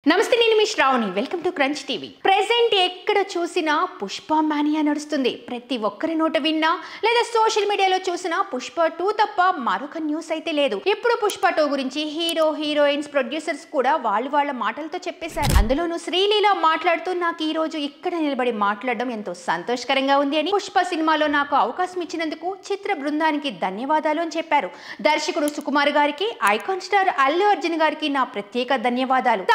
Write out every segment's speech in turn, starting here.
నమస్తే నేను మీ Shravani welcome to Crunch TV present ఎక్కడ చూసినా పుష్ప మానియా నడుస్తుంది ప్రతి ఒక్కరి నోట విన్నా లేదా సోషల్ మీడియాలో చూసినా పుష్ప 2 తప్ప మరొక న్యూస్ అయితే లేదు ఇప్పుడు పుష్ప 2 గురించి హీరో హీరోయిన్స్ ప్రొడ్యూసర్స్ కూడా వాళ్ళ మాటలతో చెప్పేశారు అందులోనూ శ్రీలీల మాట్లాడుతూ నాకు ఈ రోజు ఇక్కడ నిలబడి మాట్లాడడం ఎంతో సంతోషకరంగా ఉంది అని పుష్ప సినిమాలో నాకు అవకాశం ఇచ్చినందుకు చిత్ర బృందానికి ధన్యవాదాలు అని చెప్పారు దర్శకుడు సుకుమార్ గారికి ఐకాన్ స్టార్ అల్లు అర్జున్ గారికి నా ప్రత్యేక ధన్యవాదాలు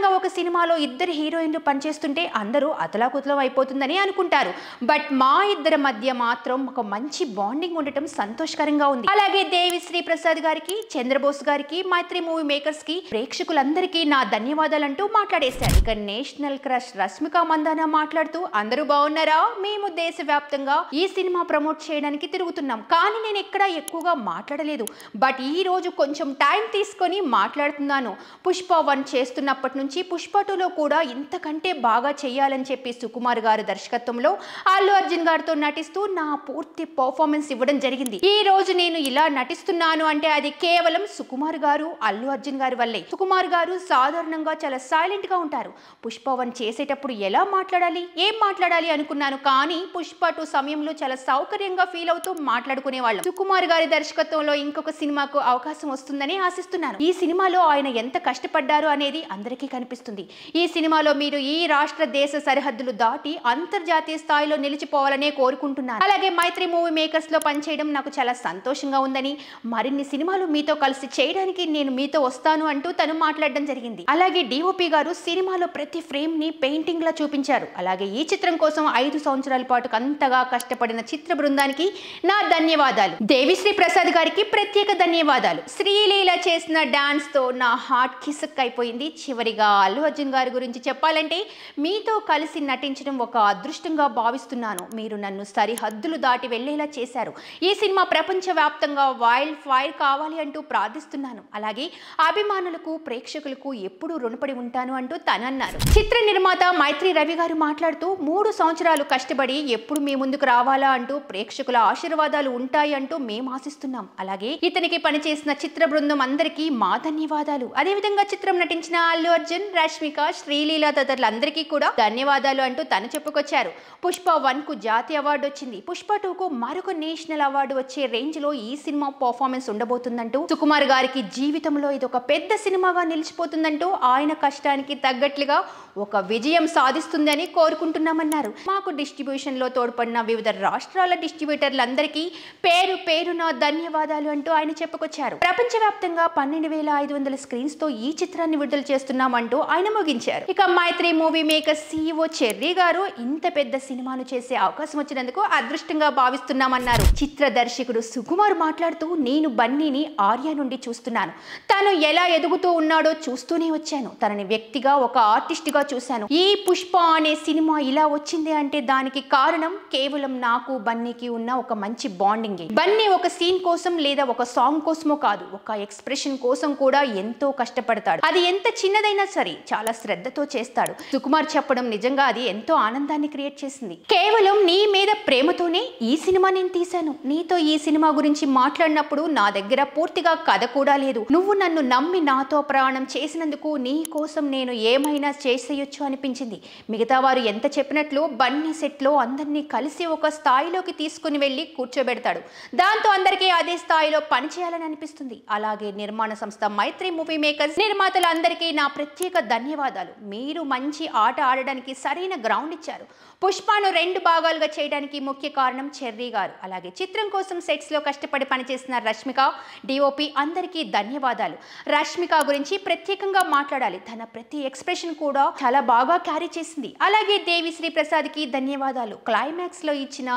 ఒక సినిమాలో ఇద్దరు హీరోయిన్లు పనిచేస్తుంటే అందరూ అతలాకుతలం అయిపోతుందని అనుకుంటారు బట్ మా ఇద్దరి మధ్య మాత్రం ఒక మంచి బాండింగ్ ఉండటం సంతోషకరంగా ఉంది అలాగే దేవిశ్రీ ప్రసాద్ గారికి చంద్రబోస్ గారికి మైత్రి మూవీ మేకర్స్ కి ప్రేక్షకులందరికీ నా ధన్యవాదాలు అంటూ మాట్లాడేశారు ఇక నేషనల్ క్రష్ రష్మిక మందాన మాట్లాడుతూ అందరూ బాగున్నారా మేము దేశవ్యాప్తంగా ఈ సినిమా ప్రమోట్ చేయడానికి తిరుగుతున్నాం కానీ నేను ఎక్కడా ఎక్కువగా మాట్లాడలేదు బట్ ఈ రోజు కొంచెం టైం తీసుకొని మాట్లాడుతున్నాను పుష్ప 1 చేస్తున్నప్పటి నుంచి పుష్ప 2లో కూడా ఇంతకంటే బాగా చేయాలని చెప్పి సుకుమార్ గారి దర్శకత్వంలో అల్లు అర్జున్ గారితో నటిస్తూ నా పూర్తి పర్ఫార్మెన్స్ ఇవ్వడం జరిగింది ఈ రోజు నేను ఇలా నటిస్తున్నాను అంటే అది కేవలం సుకుమార్ గారు అల్లు అర్జున్ గారి వల్లే సుకుమార్ గారు సాధారణంగా చాలా సైలెంట్ గా ఉంటారు పుష్ప 1 చేసేటప్పుడు ఎలా మాట్లాడాలి ఏం మాట్లాడాలి అనుకున్నాను కానీ పుష్ప 2 సమయంలో చాలా సౌకర్యంగా ఫీల్ అవుతూ మాట్లాడుకునే వాళ్ళం సుకుమార్ గారి దర్శకత్వంలో ఇంకొక సినిమాకు అవకాశం వస్తుందని ఆశిస్తున్నాను ఈ సినిమాలో ఆయన ఎంత కష్టపడ్డారు అనేది అందరికీ కనిపిస్తుంది ఈ సినిమాలో మీరు ఈ రాష్ట్ర దేశ సరిహద్దులు దాటి అంతర్జాతీయ స్థాయిలో నిలిచిపోవాలనే కోరుకుంటున్నాను అలాగే మైత్రి మూవీ మేకర్స్ లో పనిచేయడం నాకు చాలా సంతోషంగా ఉందని మరిన్ని సినిమాలు మీతో కలిసి చేయడానికి నేను మీతో వస్తాను అంటూ తను మాట్లాడడం జరిగింది అలాగే డిఓపి గారు సినిమాలో ప్రతి ఫ్రేమ్ ని పెయింటింగ్ లా చూపించారు అలాగే ఈ చిత్రం కోసం 5 సంవత్సరాల పాటు అంతగా కష్టపడిన చిత్ర బృందానికి నా ధన్యవాదాలు దేవిశ్రీ ప్రసాద్ గారికి ప్రత్యేక ధన్యవాదాలు శ్రీలీల చేసిన డాన్స్ తో నా హార్ట్ కిసక్ అయిపోయింది చివరిగా అల్లు అర్జున్ గారి గురించి చెప్పాలంటే మీతో కలిసి నటించడం ఒక అదృష్టంగా భావిస్తున్నాను మీరు నన్ను సరిహద్దులు దాటి వెళ్లేలా చేశారు ఈ సినిమా ప్రపంచవ్యాప్తంగా వైల్డ్ ఫైర్ కావాలి అంటూ ప్రార్థిస్తున్నాను అలాగే అభిమానులకు ప్రేక్షకులకు ఎప్పుడూ రుణపడి ఉంటాను అంటూ తనన్నారు చిత్ర నిర్మాత మైత్రి రవి గారు మాట్లాడుతూ 3 సంవత్సరాలు కష్టపడి ఎప్పుడు మీ ముందుకు రావాలా అంటూ ప్రేక్షకుల ఆశీర్వాదాలు ఉంటాయి అంటూ మేము ఆశిస్తున్నాం అలాగే ఇతనికి పనిచేసిన చిత్ర బృందం అందరికీ మా ధన్యవాదాలు అదేవిధంగా చిత్రం నటించిన అల్లు అర్జున్ రష్మిక శ్రీలీల తదితరులందరికీ కూడా ధన్యవాదాలు అంటూ తను చెప్పుకొచ్చారు పుష్ప 1 కు జాతీయ అవార్డు వచ్చింది పుష్ప 2 కు మరొక నేషనల్ అవార్డు వచ్చే రేంజ్ లో ఈ సినిమా పర్ఫార్మెన్స్ ఉండబోతుందంటూ సుకుమార్ గారికి జీవితంలో ఇది ఒక పెద్ద సినిమాగా నిలిచిపోతుందంటూ ఆయన కష్టానికి తగ్గట్లుగా ఒక విజయం సాధిస్తుందని కోరుకుంటున్నామన్నారు మాకు డిస్ట్రిబ్యూషన్ లో తోడ్పడిన వివిధ రాష్ట్రాల డిస్ట్రిబ్యూటర్లందరికీ పేరు పేరున ధన్యవాదాలు అంటూ ఆయన చెప్పుకొచ్చారు ప్రపంచవ్యాప్తంగా 12,500 స్క్రీన్స్ తో ఈ చిత్రాన్ని విడుదల చేస్తున్నామంటూ ఆయన ముగించారు ఇక మైత్రి మూవీ మేకర్స్ CEO చెర్రీ గారు ఇంత పెద్ద సినిమాను చేసే అవకాశం వచ్చినందుకు అదృష్టంగా భావిస్తున్నామన్నారు చిత్ర దర్శకుడు సుకుమార్ మాట్లాడుతూ నేను బన్నీని ఆర్య నుండి చూస్తున్నాను తను ఎలా ఎదుగుతూ ఉన్నాడో చూస్తూనే వచ్చాను తనని వ్యక్తిగా ఒక ఆర్టిస్ట్ గా చూశాను ఈ పుష్ప అనే సినిమా ఇలా వచ్చింది అంటే దానికి కారణం కేవలం నాకు బన్నీకి ఉన్న ఒక మంచి బాండింగ్ బన్నీ ఒక సీన్ కోసం లేదా ఒక సాంగ్ కోసమో కాదు ఒక ఎక్స్ప్రెషన్ కోసం కూడా ఎంతో కష్టపడతాడు అది ఎంత చిన్నదైనా సరే చాలా శ్రద్ధతో చేస్తాడు సుకుమార్ చెప్పడం నిజంగా అది ఎంతో ఆనందాన్ని క్రియేట్ చేసింది కేవలం నీ మీద ప్రేమతోనే ఈ సినిమా నేను తీశాను నీతో ఈ సినిమా గురించి మాట్లాడినప్పుడు నా దగ్గర పూర్తిగా కథ కూడా లేదు నువ్వు నన్ను నమ్మి నాతో ప్రయాణం చేసినందుకు నీ కోసం నేను ఏమైనా చేసేయొచ్చు అనిపించింది మిగతా వారు ఎంత చెప్పినట్లు బన్నీ సెట్ లో అందరినీ కలిసి ఒక స్థాయిలోకి తీసుకుని వెళ్లి కూర్చోబెడతాడు దాంతో అందరికీ అదే స్థాయిలో పనిచేయాలని అనిపిస్తుంది అలాగే నిర్మాణ సంస్థ మైత్రి మూవీ మేకర్స్ నిర్మాతలందరికీ నా ప్రత్యేక ధన్యవాదాలు మీరు మంచి ఆట ఆడడానికి సరైన గ్రౌండ్ ఇచ్చారు పుష్పను 2 భాగాలుగా చేయడానికి ముఖ్య కారణం చెర్రీ గారు అలాగే చిత్రం కోసం సెట్స్ లో కష్టపడి పనిచేసిన రష్మిక డిఓపి అందరికీ ధన్యవాదాలు రష్మిక గురించి ప్రత్యేకంగా మాట్లాడాలి తన ప్రతి ఎక్స్ప్రెషన్ కూడా చాలా బాగా క్యారీ చేసింది అలాగే దేవిశ్రీ ప్రసాద్ కి ధన్యవాదాలు క్లైమాక్స్ లో ఇచ్చిన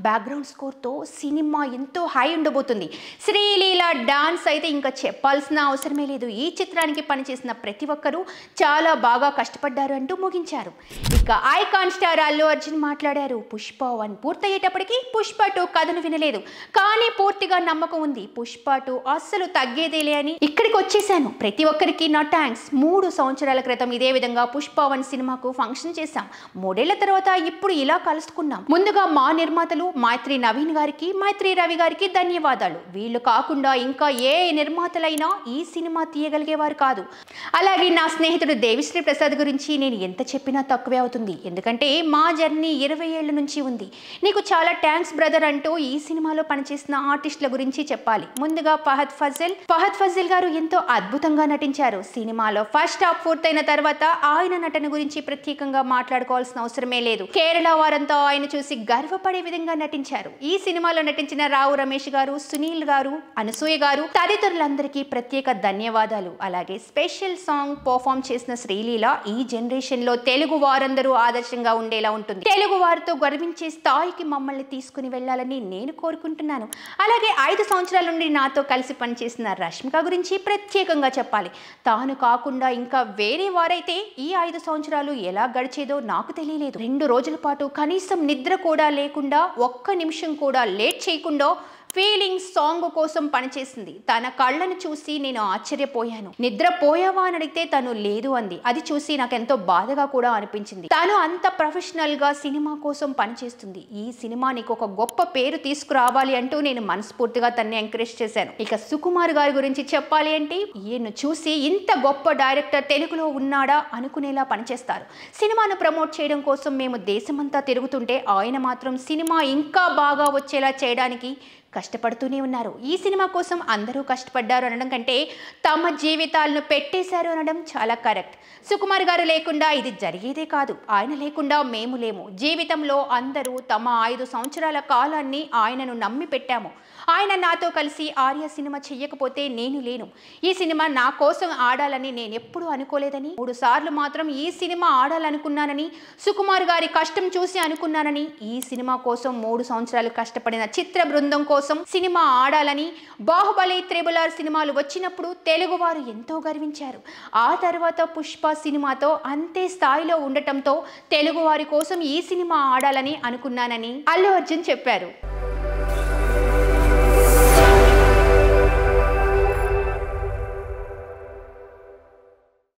బ్యాక్గ్రౌండ్ స్కోర్ తో సినిమా ఎంతో హై ఉండబోతుంది శ్రీలీల డాన్స్ అయితే ఇంకా చెప్పాల్సిన అవసరమే లేదు ఈ చిత్రానికి పనిచేసిన ప్రతి ఒక్కరూ చాలా బాగా కష్టపడ్డారు అంటూ ముగించారు ఇక ఐకాన్ స్టార్ అల్లు అర్జున్ మాట్లాడారు పుష్ప 1 పూర్తయ్యేటప్పటికి పుష్ప 2 కథను వినలేదు కానీ పూర్తిగా నమ్మకం ఉంది పుష్ప 2 అస్సలు తగ్గేదేలే అని ఇక్కడికి వచ్చేసాను ప్రతి ఒక్కరికి నా థ్యాంక్స్ 3 సంవత్సరాల క్రితం ఇదే విధంగా పుష్ప 1 సినిమాకు ఫంక్షన్ చేశాం 3 ఏళ్ల తర్వాత ఇప్పుడు ఇలా కలుసుకున్నాం ముందుగా మా నిర్మాతలు మైత్రి నవీన్ గారికి మైత్రి రవి గారికి ధన్యవాదాలు వీళ్ళు కాకుండా ఇంకా ఏ నిర్మాతలైనా ఈ సినిమా తీయగలిగేవారు కాదు అలాగే నా స్నేహితుడు దేవి దేవిశ్రీ ప్రసాద్ గురించి నేను ఎంత చెప్పినా తక్కువే అవుతుంది. ఎందుకంటే మా జర్నీ 20 ఏళ్ల నుంచి ఉంది. నీకు చాలా థ్యాంక్స్ బ్రదర్ అంటూ ఈ సినిమాలో పనిచేసిన ఆర్టిస్టుల గురించి చెప్పాలి. ముందుగా ఫహద్ ఫజిల్ గారు ఎంతో అద్భుతంగా నటించారు. సినిమాలో ఫస్ట్ హాఫ్ పూర్తయిన తర్వాత ఆయన నటన గురించి ప్రత్యేకంగా మాట్లాడుకోవాల్సిన అవసరమే లేదు. కేరళ వారంతా ఆయన చూసి గర్వపడే విధంగా నటించారు. ఈ సినిమాలో నటించిన రావు రమేష్ గారు, సునీల్ గారు, అనసూయ గారు తదితరులందరికీ ప్రత్యేక ధన్యవాదాలు. అలాగే స్పెషల్ సాంగ్ పర్ఫామ్ చేసిన శ్రీలీల ఈ జనరేషన్ లో తెలుగు వారందరూ ఆదర్శంగా ఉండేలా ఉంటుంది. తెలుగు వారితో గర్వించే స్థాయికి మమ్మల్ని తీసుకుని వెళ్ళాలని నేను కోరుకుంటున్నాను. అలాగే 5 సంవత్సరాల నుండి నాతో కలిసి పనిచేసిన రష్మిక గురించి ప్రత్యేకంగా చెప్పాలి. తాను కాకుండా ఇంకా వేరే వారైతే ఈ 5 సంవత్సరాలు ఎలా గడిచేదో నాకు తెలియలేదు. 2 రోజుల పాటు కనీసం నిద్ర కూడా లేకుండా, ఒక్క నిమిషం కూడా లేట్ చేయకుండా ఫీలింగ్స్ సాంగ్ కోసం పనిచేసింది. తన కళ్ళను చూసి నేను ఆశ్చర్యపోయాను. నిద్రపోయావా అని అడిగితే తను లేదు అంది. అది చూసి నాకు ఎంతో బాధగా కూడా అనిపించింది. తను అంత ప్రొఫెషనల్ గా సినిమా కోసం పనిచేస్తుంది. ఈ సినిమా నీకు ఒక గొప్ప పేరు తీసుకురావాలి అంటూ నేను మనస్ఫూర్తిగా తన్ని ఎంకరేజ్ చేశాను. ఇక సుకుమార్ గారి గురించి చెప్పాలి అంటే ఈయన్ను చూసి ఇంత గొప్ప డైరెక్టర్ తెలుగులో ఉన్నాడా అనుకునేలా పనిచేస్తారు. సినిమాను ప్రమోట్ చేయడం కోసం మేము దేశమంతా తిరుగుతుంటే ఆయన మాత్రం సినిమా ఇంకా బాగా వచ్చేలా చేయడానికి కష్టపడుతూనే ఉన్నారు. ఈ సినిమా కోసం అందరూ కష్టపడ్డారు అనడం కంటే తమ జీవితాలను పెట్టేశారు అనడం చాలా కరెక్ట్. సుకుమార్ గారు లేకుండా ఇది జరిగేదే కాదు. ఆయన లేకుండా మేము లేము. జీవితంలో అందరూ తమ 5 సంవత్సరాల కాలాన్ని ఆయనను నమ్మి పెట్టాము. ఆయన నాతో కలిసి ఆర్య సినిమా చెయ్యకపోతే నేను లేను. ఈ సినిమా నా కోసం ఆడాలని నేను ఎప్పుడూ అనుకోలేదని, 3 సార్లు మాత్రం ఈ సినిమా ఆడాలనుకున్నానని, సుకుమార్ గారి కష్టం చూసి అనుకున్నానని, ఈ సినిమా కోసం 3 సంవత్సరాలు కష్టపడిన చిత్ర బృందం కోసం సినిమా ఆడాలని, బాహుబలి, త్రిబుల్ ఆర్ సినిమాలు వచ్చినప్పుడు తెలుగు వారు ఎంతో గర్వించారు. ఆ తర్వాత పుష్ప సినిమాతో అంతే స్థాయిలో ఉండటంతో తెలుగు వారి కోసం ఈ సినిమా ఆడాలని అనుకున్నానని అల్లు అర్జున్ చెప్పారు.